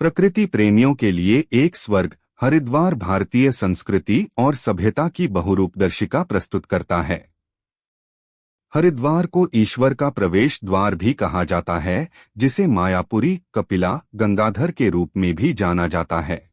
प्रकृति प्रेमियों के लिए एक स्वर्ग। हरिद्वार भारतीय संस्कृति और सभ्यता की बहुरूपदर्शिका प्रस्तुत करता है। हरिद्वार को ईश्वर का प्रवेश द्वार भी कहा जाता है, जिसे मायापुरी, कपिला, गंगाधर के रूप में भी जाना जाता है।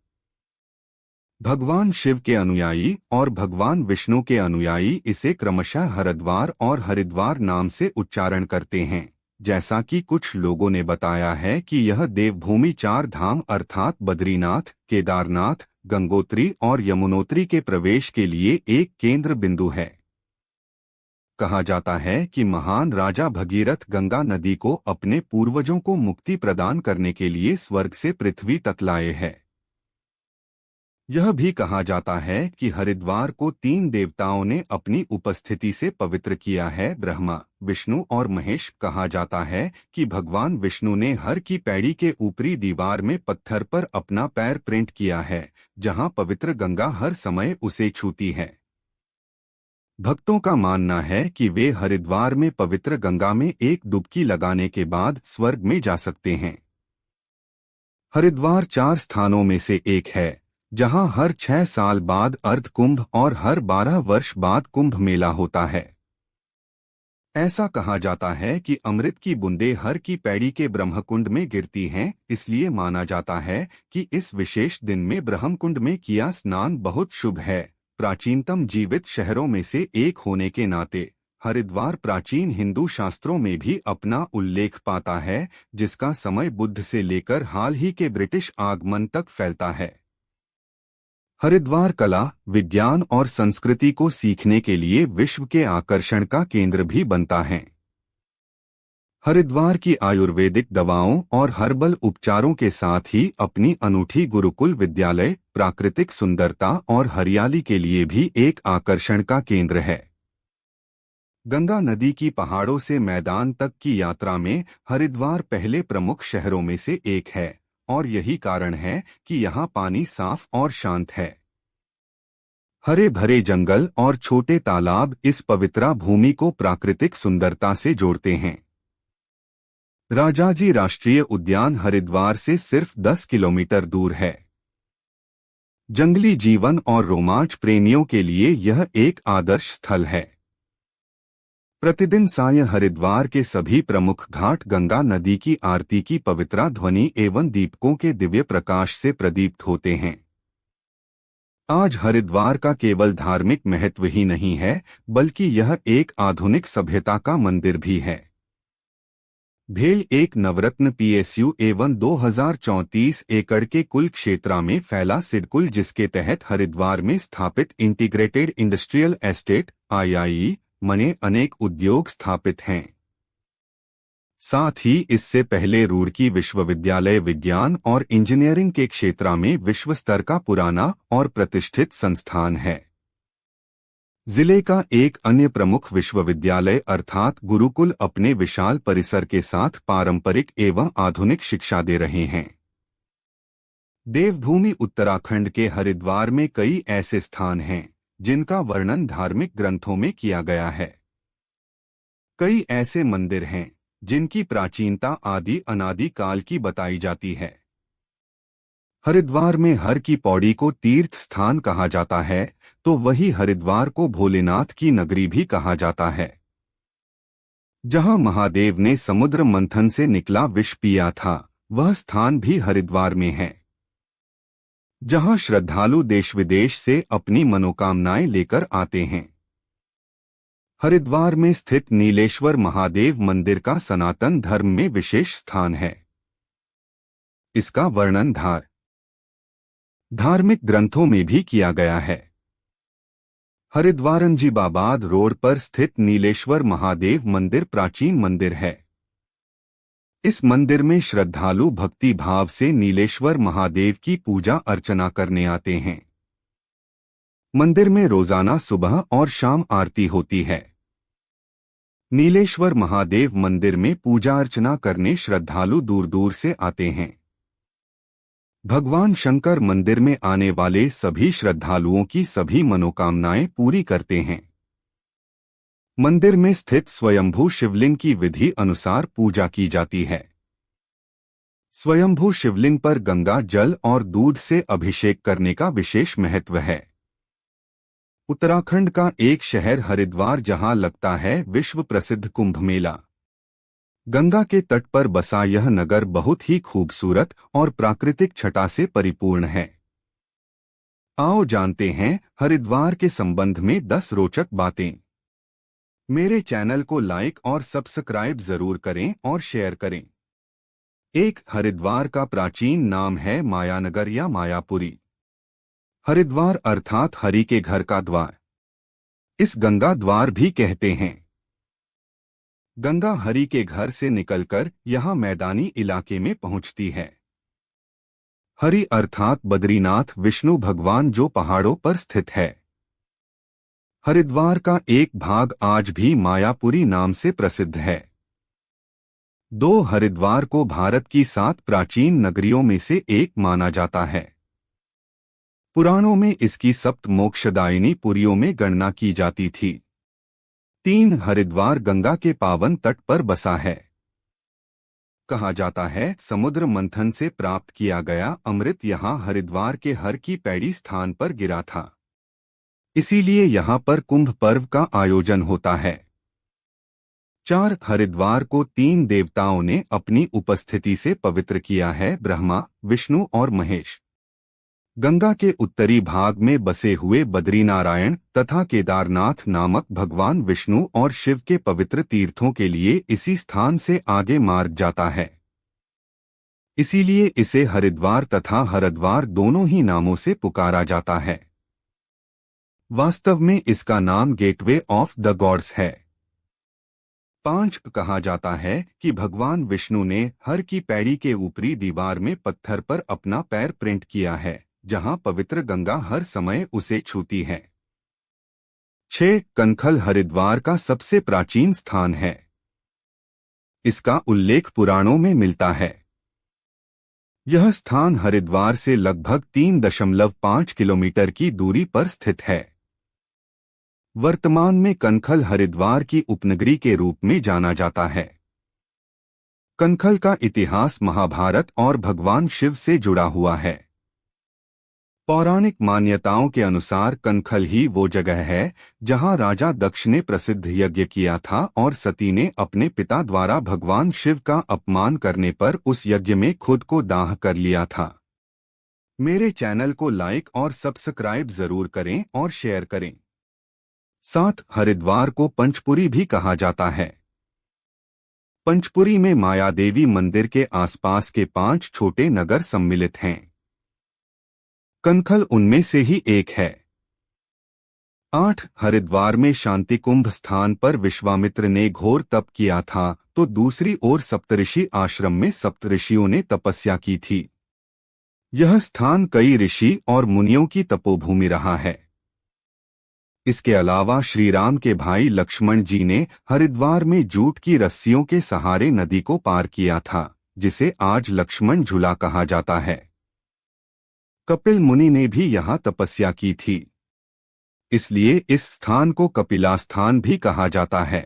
भगवान शिव के अनुयायी और भगवान विष्णु के अनुयायी इसे क्रमशः हरिद्वार और हरिद्वार नाम से उच्चारण करते हैं। जैसा कि कुछ लोगों ने बताया है कि यह देवभूमि चार धाम अर्थात बद्रीनाथ, केदारनाथ, गंगोत्री और यमुनोत्री के प्रवेश के लिए एक केंद्र बिंदु है। कहा जाता है कि महान राजा भगीरथ गंगा नदी को अपने पूर्वजों को मुक्ति प्रदान करने के लिए स्वर्ग से पृथ्वी तक लाए हैं। यह भी कहा जाता है कि हरिद्वार को तीन देवताओं ने अपनी उपस्थिति से पवित्र किया है, ब्रह्मा, विष्णु और महेश। कहा जाता है कि भगवान विष्णु ने हर की पैड़ी के ऊपरी दीवार में पत्थर पर अपना पैर प्रिंट किया है, जहां पवित्र गंगा हर समय उसे छूती है। भक्तों का मानना है कि वे हरिद्वार में पवित्र गंगा में एक डुबकी लगाने के बाद स्वर्ग में जा सकते हैं। हरिद्वार चार स्थानों में से एक है, जहां हर 6 साल बाद अर्ध कुंभ और हर 12 वर्ष बाद कुंभ मेला होता है। ऐसा कहा जाता है कि अमृत की बूंदें हर की पैड़ी के ब्रह्मकुंड में गिरती हैं, इसलिए माना जाता है कि इस विशेष दिन में ब्रह्मकुंड में किया स्नान बहुत शुभ है। प्राचीनतम जीवित शहरों में से एक होने के नाते हरिद्वार प्राचीन हिंदू शास्त्रों में भी अपना उल्लेख पाता है, जिसका समय बुद्ध से लेकर हाल ही के ब्रिटिश आगमन तक फैलता है। हरिद्वार कला, विज्ञान और संस्कृति को सीखने के लिए विश्व के आकर्षण का केंद्र भी बनता है। हरिद्वार की आयुर्वेदिक दवाओं और हर्बल उपचारों के साथ ही अपनी अनूठी गुरुकुल विद्यालय, प्राकृतिक सुंदरता और हरियाली के लिए भी एक आकर्षण का केंद्र है। गंगा नदी की पहाड़ों से मैदान तक की यात्रा में हरिद्वार पहले प्रमुख शहरों में से एक है, और यही कारण है कि यहाँ पानी साफ और शांत है। हरे भरे जंगल और छोटे तालाब इस पवित्र भूमि को प्राकृतिक सुंदरता से जोड़ते हैं। राजाजी राष्ट्रीय उद्यान हरिद्वार से सिर्फ 10 किलोमीटर दूर है। जंगली जीवन और रोमांच प्रेमियों के लिए यह एक आदर्श स्थल है। प्रतिदिन साय हरिद्वार के सभी प्रमुख घाट गंगा नदी की आरती की पवित्र ध्वनि एवं दीपकों के दिव्य प्रकाश से प्रदीप्त होते हैं। आज हरिद्वार का केवल धार्मिक महत्व ही नहीं है, बल्कि यह एक आधुनिक सभ्यता का मंदिर भी है। भेल एक नवरत्न पीएसयू एवं 2034 एकड़ के कुल क्षेत्र में फैला सिडकुल, जिसके तहत हरिद्वार में स्थापित इंटीग्रेटेड इंडस्ट्रियल एस्टेट (IIE) मने अनेक उद्योग स्थापित हैं। साथ ही इससे पहले रुड़की विश्वविद्यालय विज्ञान और इंजीनियरिंग के क्षेत्र में विश्व स्तर का पुराना और प्रतिष्ठित संस्थान है। जिले का एक अन्य प्रमुख विश्वविद्यालय अर्थात गुरुकुल अपने विशाल परिसर के साथ पारंपरिक एवं आधुनिक शिक्षा दे रहे हैं। देवभूमि उत्तराखंड के हरिद्वार में कई ऐसे स्थान हैं जिनका वर्णन धार्मिक ग्रंथों में किया गया है। कई ऐसे मंदिर हैं जिनकी प्राचीनता आदि अनादि काल की बताई जाती है। हरिद्वार में हर की पौड़ी को तीर्थ स्थान कहा जाता है, तो वही हरिद्वार को भोलेनाथ की नगरी भी कहा जाता है। जहां महादेव ने समुद्र मंथन से निकला विष पिया था, वह स्थान भी हरिद्वार में है। जहां श्रद्धालु देश विदेश से अपनी मनोकामनाएं लेकर आते हैं। हरिद्वार में स्थित नीलेश्वर महादेव मंदिर का सनातन धर्म में विशेष स्थान है। इसका वर्णन धार्मिक ग्रंथों में भी किया गया है। हरिद्वारंजीबाबाद रोड पर स्थित नीलेश्वर महादेव मंदिर प्राचीन मंदिर है। इस मंदिर में श्रद्धालु भक्ति भाव से नीलेश्वर महादेव की पूजा अर्चना करने आते हैं। मंदिर में रोजाना सुबह और शाम आरती होती है। नीलेश्वर महादेव मंदिर में पूजा अर्चना करने श्रद्धालु दूर दूर से आते हैं। भगवान शंकर मंदिर में आने वाले सभी श्रद्धालुओं की सभी मनोकामनाएं पूरी करते हैं। मंदिर में स्थित स्वयंभू शिवलिंग की विधि अनुसार पूजा की जाती है। स्वयंभू शिवलिंग पर गंगा जल और दूध से अभिषेक करने का विशेष महत्व है। उत्तराखंड का एक शहर हरिद्वार जहां लगता है विश्व प्रसिद्ध कुंभ मेला। गंगा के तट पर बसा यह नगर बहुत ही खूबसूरत और प्राकृतिक छटा से परिपूर्ण है। आओ जानते हैं हरिद्वार के संबंध में 10 रोचक बातें। मेरे चैनल को लाइक और सब्सक्राइब जरूर करें और शेयर करें। 1. हरिद्वार का प्राचीन नाम है मायानगर या मायापुरी। हरिद्वार अर्थात हरि के घर का द्वार। इस गंगा द्वार भी कहते हैं। गंगा हरि के घर से निकलकर यहाँ मैदानी इलाके में पहुँचती है। हरि अर्थात बद्रीनाथ विष्णु भगवान जो पहाड़ों पर स्थित है। हरिद्वार का एक भाग आज भी मायापुरी नाम से प्रसिद्ध है। 2. हरिद्वार को भारत की 7 प्राचीन नगरियों में से एक माना जाता है। पुराणों में इसकी 7 मोक्षदायिनी पुरियों में गणना की जाती थी। 3. हरिद्वार गंगा के पावन तट पर बसा है। कहा जाता है समुद्र मंथन से प्राप्त किया गया अमृत यहाँ हरिद्वार के हर की पैड़ी स्थान पर गिरा था। इसीलिए यहाँ पर कुंभ पर्व का आयोजन होता है। 4. हरिद्वार को 3 देवताओं ने अपनी उपस्थिति से पवित्र किया है, ब्रह्मा, विष्णु और महेश। गंगा के उत्तरी भाग में बसे हुए बद्रीनारायण तथा केदारनाथ नामक भगवान विष्णु और शिव के पवित्र तीर्थों के लिए इसी स्थान से आगे मार्ग जाता है। इसीलिए इसे हरिद्वार तथा हरद्वार दोनों ही नामों से पुकारा जाता है। वास्तव में इसका नाम गेटवे ऑफ द गॉड्स है। 5. कहा जाता है कि भगवान विष्णु ने हर की पैड़ी के ऊपरी दीवार में पत्थर पर अपना पैर प्रिंट किया है, जहां पवित्र गंगा हर समय उसे छूती है। 6. कनखल हरिद्वार का सबसे प्राचीन स्थान है। इसका उल्लेख पुराणों में मिलता है। यह स्थान हरिद्वार से लगभग 3.5 किलोमीटर की दूरी पर स्थित है। वर्तमान में कनखल हरिद्वार की उपनगरी के रूप में जाना जाता है। कनखल का इतिहास महाभारत और भगवान शिव से जुड़ा हुआ है। पौराणिक मान्यताओं के अनुसार कनखल ही वो जगह है जहां राजा दक्ष ने प्रसिद्ध यज्ञ किया था और सती ने अपने पिता द्वारा भगवान शिव का अपमान करने पर उस यज्ञ में खुद को दाह कर लिया था। मेरे चैनल को लाइक और सब्सक्राइब जरूर करें और शेयर करें। 7. हरिद्वार को पंचपुरी भी कहा जाता है। पंचपुरी में मायादेवी मंदिर के आसपास के 5 छोटे नगर सम्मिलित हैं। कनखल उनमें से ही एक है। 8. हरिद्वार में शांति कुंभ स्थान पर विश्वामित्र ने घोर तप किया था, तो दूसरी ओर सप्तऋषि आश्रम में सप्तऋषियों ने तपस्या की थी। यह स्थान कई ऋषि और मुनियों की तपोभूमि रहा है। इसके अलावा श्री राम के भाई लक्ष्मण जी ने हरिद्वार में जूट की रस्सियों के सहारे नदी को पार किया था, जिसे आज लक्ष्मण झूला कहा जाता है। कपिल मुनि ने भी यहाँ तपस्या की थी, इसलिए इस स्थान को कपिलास्थान भी कहा जाता है।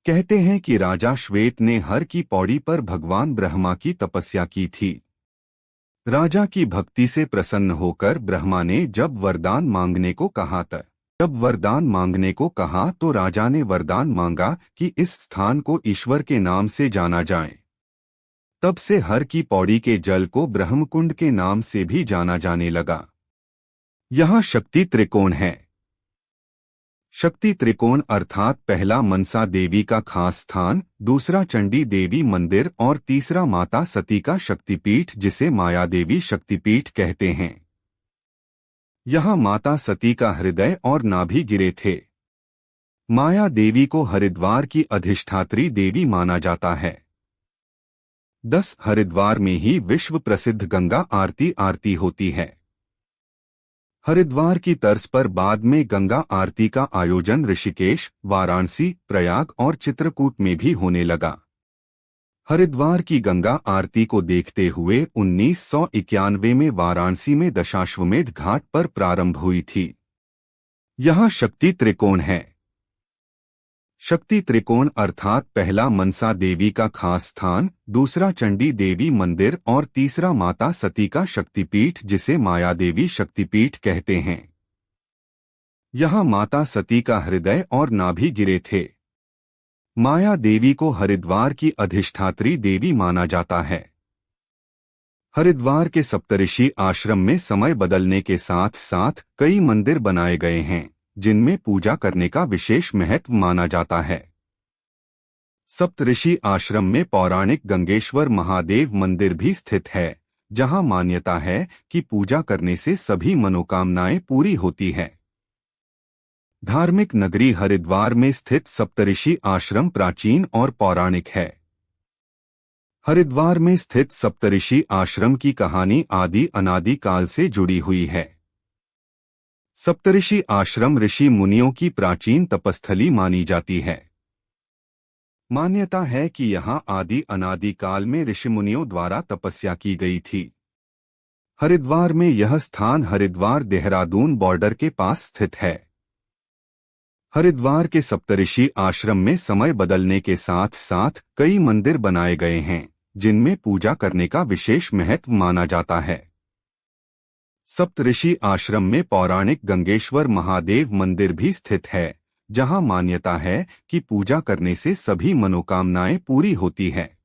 कहते हैं कि राजा श्वेत ने हर की पौड़ी पर भगवान ब्रह्मा की तपस्या की थी। राजा की भक्ति से प्रसन्न होकर ब्रह्मा ने जब वरदान मांगने को कहा तो राजा ने वरदान मांगा कि इस स्थान को ईश्वर के नाम से जाना जाए। तब से हर की पौड़ी के जल को ब्रह्मकुंड के नाम से भी जाना जाने लगा। यहाँ शक्ति त्रिकोण है। शक्ति त्रिकोण अर्थात पहला मनसा देवी का खास स्थान, दूसरा चंडी देवी मंदिर और तीसरा माता सती का शक्तिपीठ, जिसे माया देवी शक्तिपीठ कहते हैं। यहाँ माता सती का हृदय और नाभि गिरे थे। माया देवी को हरिद्वार की अधिष्ठात्री देवी माना जाता है। 10. हरिद्वार में ही विश्व प्रसिद्ध गंगा आरती होती है। हरिद्वार की तर्ज पर बाद में गंगा आरती का आयोजन ऋषिकेश, वाराणसी, प्रयाग और चित्रकूट में भी होने लगा। हरिद्वार की गंगा आरती को देखते हुए 1991 में वाराणसी में दशाश्वमेध घाट पर प्रारंभ हुई थी। यहाँ शक्ति त्रिकोण है। शक्ति त्रिकोण अर्थात पहला मनसा देवी का खास स्थान, दूसरा चंडी देवी मंदिर और तीसरा माता सती का शक्तिपीठ जिसे माया देवी शक्तिपीठ कहते हैं। यहाँ माता सती का हृदय और नाभि गिरे थे। माया देवी को हरिद्वार की अधिष्ठात्री देवी माना जाता है। हरिद्वार के सप्तऋषि आश्रम में समय बदलने के साथ साथ कई मंदिर बनाए गए हैं जिनमें पूजा करने का विशेष महत्व माना जाता है। सप्तऋषि आश्रम में पौराणिक गंगेश्वर महादेव मंदिर भी स्थित है, जहां मान्यता है कि पूजा करने से सभी मनोकामनाएं पूरी होती है। धार्मिक नगरी हरिद्वार में स्थित सप्तऋषि आश्रम प्राचीन और पौराणिक है। हरिद्वार में स्थित सप्तऋषि आश्रम की कहानी आदि अनादि काल से जुड़ी हुई है। सप्तऋषि आश्रम ऋषि मुनियों की प्राचीन तपस्थली मानी जाती है। मान्यता है कि यहाँ आदि अनादि काल में ऋषि मुनियों द्वारा तपस्या की गई थी। हरिद्वार में यह स्थान हरिद्वार देहरादून बॉर्डर के पास स्थित है। हरिद्वार के सप्तऋषि आश्रम में समय बदलने के साथ साथ कई मंदिर बनाए गए हैं जिनमें पूजा करने का विशेष महत्व माना जाता है। सप्तऋषि आश्रम में पौराणिक गंगेश्वर महादेव मंदिर भी स्थित है, जहां मान्यता है कि पूजा करने से सभी मनोकामनाएं पूरी होती है।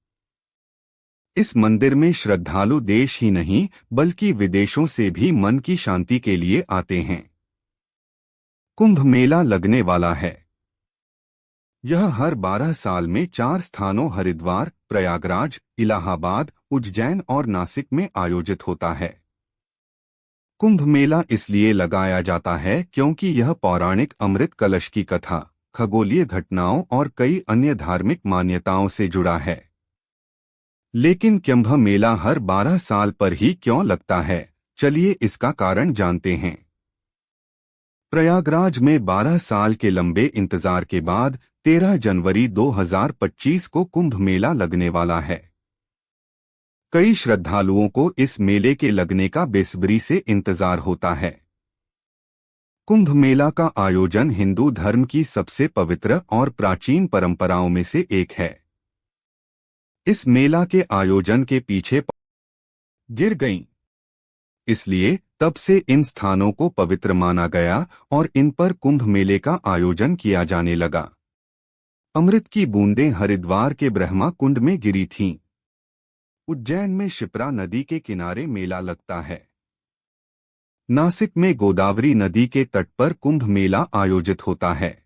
इस मंदिर में श्रद्धालु देश ही नहीं बल्कि विदेशों से भी मन की शांति के लिए आते हैं। कुंभ मेला लगने वाला है। यह हर 12 साल में 4 स्थानों हरिद्वार, प्रयागराज, इलाहाबाद, उज्जैन और नासिक में आयोजित होता है। कुंभ मेला इसलिए लगाया जाता है क्योंकि यह पौराणिक अमृत कलश की कथा, खगोलीय घटनाओं और कई अन्य धार्मिक मान्यताओं से जुड़ा है। लेकिन कुंभ मेला हर 12 साल पर ही क्यों लगता है, चलिए इसका कारण जानते हैं। प्रयागराज में 12 साल के लंबे इंतजार के बाद 13 जनवरी 2025 को कुंभ मेला लगने वाला है। कई श्रद्धालुओं को इस मेले के लगने का बेसब्री से इंतजार होता है। कुंभ मेला का आयोजन हिंदू धर्म की सबसे पवित्र और प्राचीन परंपराओं में से एक है। इस मेला के आयोजन के पीछे गिर गईं। इसलिए तब से इन स्थानों को पवित्र माना गया और इन पर कुंभ मेले का आयोजन किया जाने लगा। अमृत की बूंदें हरिद्वार के ब्रह्मा कुंड में गिरी थीं। उज्जैन में शिप्रा नदी के किनारे मेला लगता है। नासिक में गोदावरी नदी के तट पर कुंभ मेला आयोजित होता है।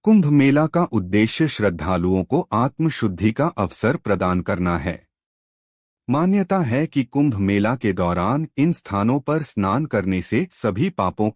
कुंभ मेला का उद्देश्य श्रद्धालुओं को आत्मशुद्धि का अवसर प्रदान करना है। मान्यता है कि कुंभ मेला के दौरान इन स्थानों पर स्नान करने से सभी पापों